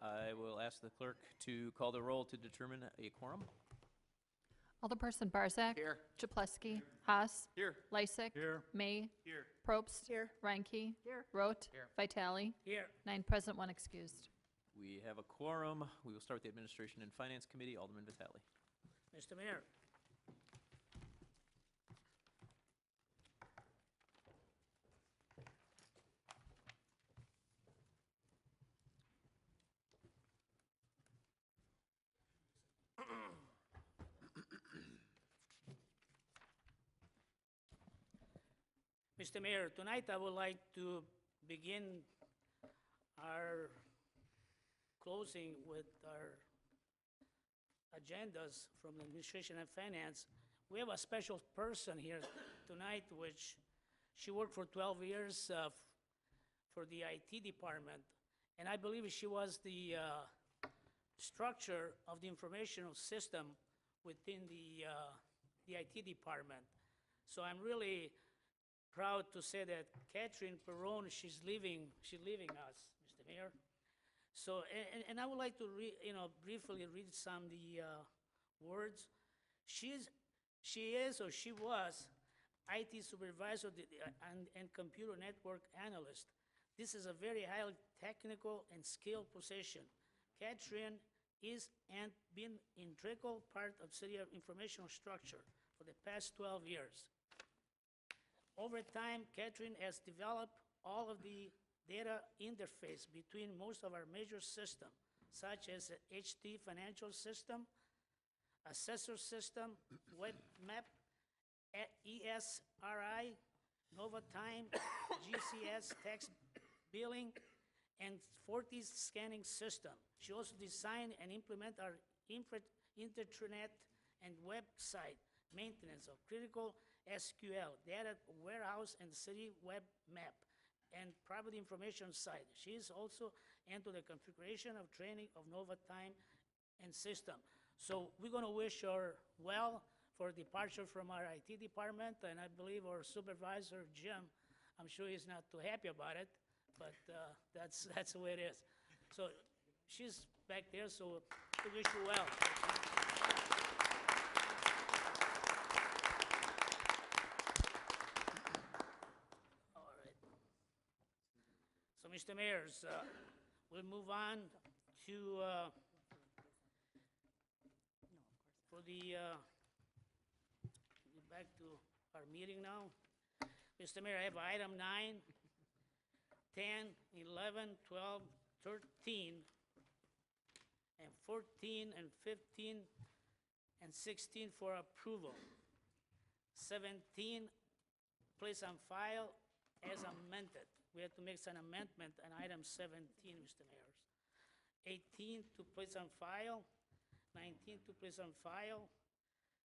I will ask the clerk to call the roll to determine a quorum. Alderperson Barzak. Here. Chaplesky. Haas. Here. Lysick. Here. May. Here. Probst. Here. Reinke. Here. Rote. Here. Vitale. Here. 9 present, 1 excused. We have a quorum. We will start with the Administration and Finance Committee. Alderman Vitale. Mr. Mayor, Mr. Mayor, tonight I would like to begin our closing with our agendas from the Administration and Finance. We have a special person here tonight, which she worked for 12 years for the IT department, and I believe she was the structure of the informational system within the IT department. So I'm really proud to say that Catherine Perron, she's leaving us, Mr. Mayor. So, and I would like to briefly read some of the words. She was IT supervisor and computer network analyst. This is a very highly technical and skilled position. Catherine is and been integral part of city informational structure for the past 12 years. Over time, Catherine has developed all of the data interface between most of our major systems, such as the HT financial system, assessor system, web map, ESRI, NovaTime, GCS tax billing, and Fortis scanning system. She also designed and implemented our intranet and website maintenance of critical SQL, data warehouse, and city web map, and private information site. She is also into the configuration of training of NovaTime and system. So we're going to wish her well for departure from our IT department, and I believe our supervisor, Jim, I'm sure he's not too happy about it, but that's the way it is. So she's back there, so we wish you well. So, Mr. Mayor, we'll move on to back to our meeting now. Mr. Mayor, I have item 9, 10, 11, 12, 13, and 14, and 15, and 16 for approval. 17, place on file as amended. We have to make an amendment on item 17, Mr. Mayor. 18 to place on file, 19 to place on file.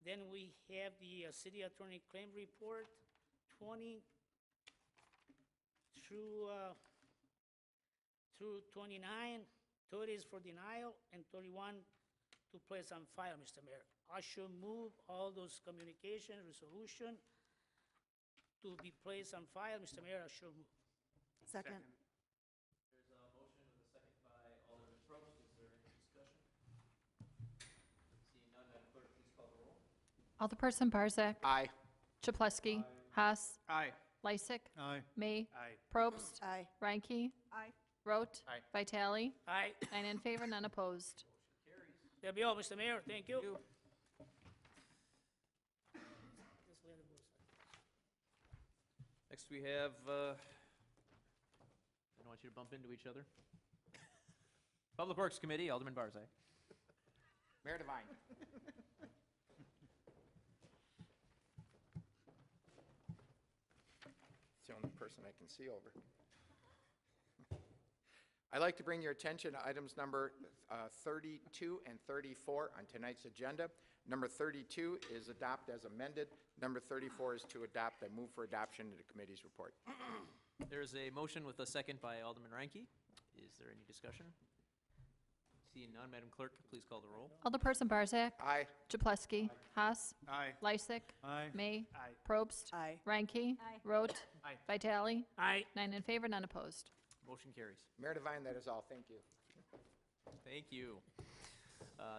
Then we have the city attorney claim report, 20 through 29. 30 is for denial, and 31 to place on file, Mr. Mayor. I shall move all those communication resolution to be placed on file, Mr. Mayor. I shall move. Second. There's a motion with a second by Alderman Probst. Is there any discussion? Seeing none, Madam Clerk, please call the roll. Alderperson Barzak. Aye. Chaplesky. Haas. Aye. Lysick. Aye. May. Aye. Probst. Aye. Reinke. Aye. Rote. Aye. Vitale. Aye. 9 in favor, none opposed. That'll be all, Mr. Mayor. Thank you. Next, we have, I don't want you to bump into each other. Public Works Committee, Alderman Barzak. Mayor Devine. It's the only person I can see over. I'd like to bring your attention to items number 32 and 34 on tonight's agenda. Number 32 is adopt as amended. Number 34 is to adopt. I move for adoption of the committee's report. There is a motion with a second by Alderman Reinke. Is there any discussion? Seeing none, Madam Clerk, please call the roll. Alderperson Barzak. Aye. Chaplesky. Haas. Aye. Lysick. Aye. May. Aye. Probst. Aye. Reinke. Aye. Rote. Aye. Vitale. Aye. 9 in favor, none opposed. Motion carries. Mayor Devine, that is all. Thank you. Thank you.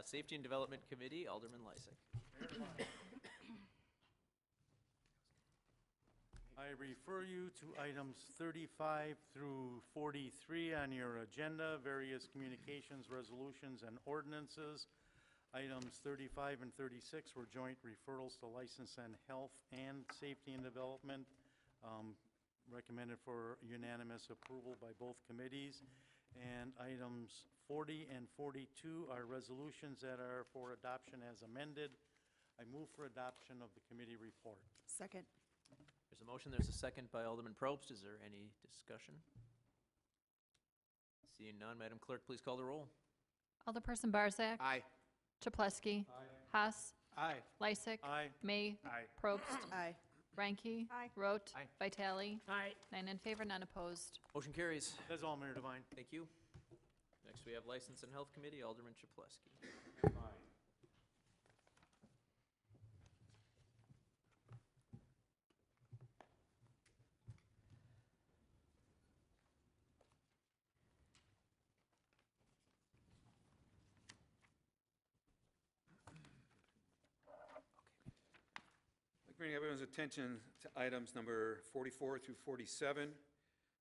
Safety and Development Committee, Alderman Lysick. I refer you to items 35 through 43 on your agenda, various communications, resolutions, and ordinances. Items 35 and 36 were joint referrals to License and Health and Safety and Development, recommended for unanimous approval by both committees. And items 40 and 42 are resolutions that are for adoption as amended. I move for adoption of the committee report. Second. There's a motion, there's a second by Alderman Probst. Is there any discussion? Seeing none, Madam Clerk, please call the roll. Alderperson Barzak. Aye. Chapletsky. Haas. Aye. Lysick. Aye. May. Aye. Probst. Aye. Ranky. Aye. Rote. Aye. Vitale. Aye. 9 in favor, none opposed. Motion carries. That's all, Mayor Devine. Thank you. Next, we have License and Health Committee, Alderman Chapletsky. I'd like to bring everyone's attention to items number 44 through 47,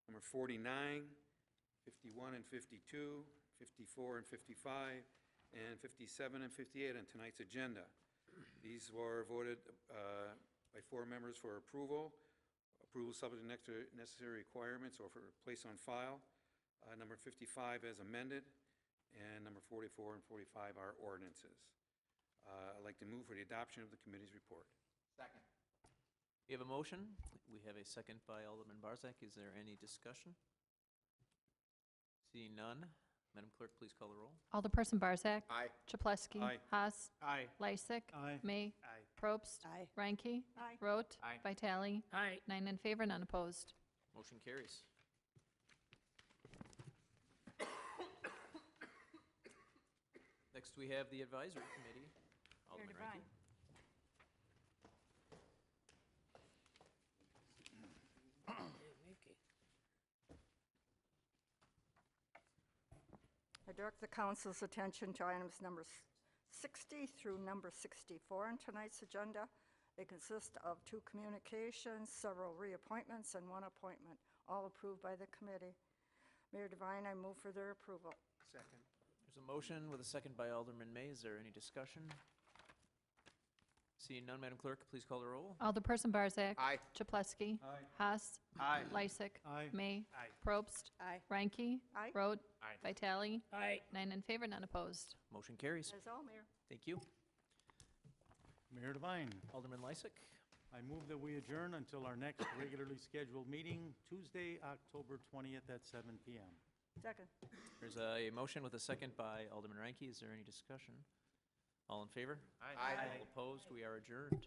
number 49, 51 and 52, 54 and 55, and 57 and 58 on tonight's agenda. These were voted by 4 members for approval. Approval subject to necessary requirements or for place on file. Number 55 as amended, and number 44 and 45 are ordinances. I'd like to move for the adoption of the committee's report. Second. We have a motion. We have a second by Alderman Barzak. Is there any discussion? Seeing none, Madam Clerk, please call the roll. Alderperson Barzak. Aye. Chapletsky. Aye. Haas. Aye. Lysick. Aye. May. Aye. Probst. Aye. Ranky. Aye. Rote. Aye. Vitale. Aye. 9 in favor, none opposed. Motion carries. Next, we have the Advisory Committee, Alderman Ranky. Mickey. I direct the council's attention to items number 60 through number 64 on tonight's agenda. They consist of 2 communications, several reappointments, and 1 appointment, all approved by the committee. Mayor Devine, I move for their approval. Second. There's a motion with a second by Alderman May. Is there any discussion? Seeing none, Madam Clerk, please call the roll. Alderperson Barzak. Aye. Chapletsky. Aye. Haas. Aye. Lysick. Aye. May. Aye. Probst. Aye. Ranky. Aye. Rote. Aye. Vitale. Aye. 9 in favor, none opposed. Motion carries. That is all, Mayor. Thank you. Mayor Devine, Alderman Lysick. I move that we adjourn until our next regularly scheduled meeting, Tuesday, October 20th at 7 p.m. Second. There's a motion with a second by Alderman Ranky. Is there any discussion? All in favor? Aye. All opposed? We are adjourned.